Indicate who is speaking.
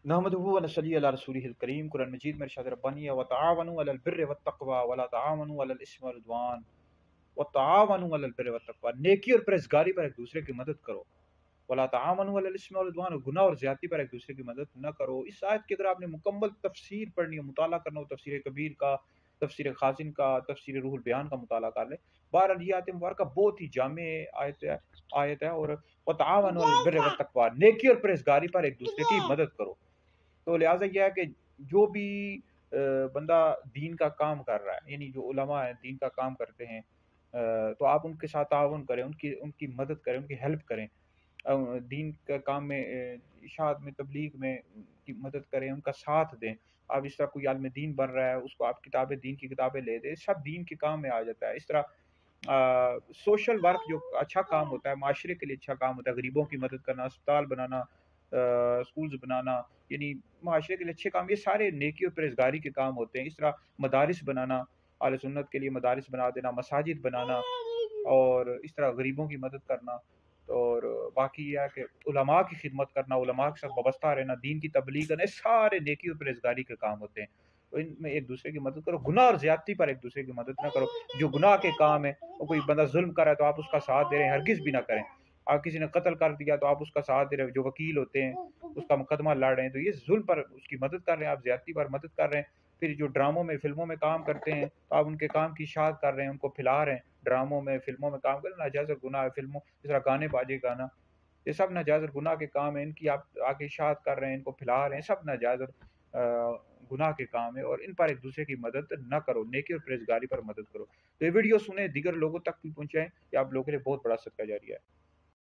Speaker 1: नहमदुहु व नसल्ली अला रसूलिहिल करीम। कुरान मजीद में इरशाद रब्बानी है वतआवनु अलल बिर्रि वत्तक़वा वला तआवनु अलल इस्मि वल उद्वान वतआवनु अलल बिर्रि वत्तक़वा। नेकी और परहेज़गारी पर एक दूसरे की मदद करो। वला तआवनु अलल इस्मि वल उद्वान, गुनाह और ज़्यादती पर एक दूसरे की मदद न करो। इस आयत की अगर आपने मुकम्मल तफसीर पढ़नी है, मुताला करना हो, तफसीर कबीर का, तफसीर खासिन का, तफसीर रूहुल बयान का मुताला कर ले। बहरहाल ये आयत मुबारका बहुत ही जामे आयत है। और वतआवनु अलल बिर्रि वत्तक़वा, नेकी और परहेज़गारी पर एक दूसरे की मदद करो। तो लिहाजा यह है कि जो भी बंदा दीन का काम कर रहा है, यानी जो उलमा है दीन का काम करते हैं, तो आप उनके साथ ताउन करें, उनकी उनकी मदद करें, उनकी हेल्प करें। दीन का काम में, इशाअत में, तबलीग में की मदद करें, उनका साथ दें। आप इस तरह कोई आलिम दीन बन रहा है, उसको आप किताबें, दीन की किताबें ले दें, सब दीन के काम में आ जाता है। इस तरह सोशल वर्क जो अच्छा काम होता है, माशरे के लिए अच्छा काम होता है, गरीबों की मदद करना, अस्पताल बनाना, स्कूल्स बनाना, यानी माशरे के लिए अच्छे काम, ये सारे नेकी और परहेज़गारी के काम होते हैं। इस तरह मदारिस बनाना, आले सुन्नत के लिए मदारिस बना देना, मसाजिद बनाना, और इस तरह गरीबों की मदद करना। और बाकी यह है कि उलमा की खिदमत करना, उलमा के साथ वाबस्ता रहना, दीन की तबलीग करना, ये सारे नेकी और परहेज़गारी के काम होते हैं। तो इनमें एक दूसरे की मदद करो, गुनाह और ज़्यादती पर एक दूसरे की मदद ना करो। जो गुनाह के काम है, वो कोई बंदा जुल्म कर रहा है तो आप उसका साथ दे रहे हैं, हरगिज़ भी ना करें। आप किसी ने कत्ल कर दिया तो आप उसका साथ दे रहे हो, जो वकील होते हैं उसका मुकदमा लड़ रहे हैं, तो ये जुल्म पर उसकी मदद कर रहे हैं, आप ज़्यादती पर मदद कर रहे हैं। फिर जो ड्रामों में, फिल्मों में काम करते हैं, तो आप उनके काम की इशाअत कर रहे हैं, उनको फैला रहे हैं। ड्रामों में, फिल्मों में काम करना नाजायज़ और गुनाह है। फिल्मों जिस तरह गाने बाजे गाना, ये सब नाजायज़ और गुनाह के काम है। इनकी आप आगे इशाअत कर रहे हैं, इनको फैला रहे हैं, सब नाजायज़ और गुनाह के काम है। और इन पर एक दूसरे की मदद न करो, नेकी और परहेज़गारी पर मदद करो। तो ये वीडियो सुने, दीगर लोगों तक भी पहुँचाएँ, ये आप लोगों के लिए बहुत बड़ा सदका जारिया है।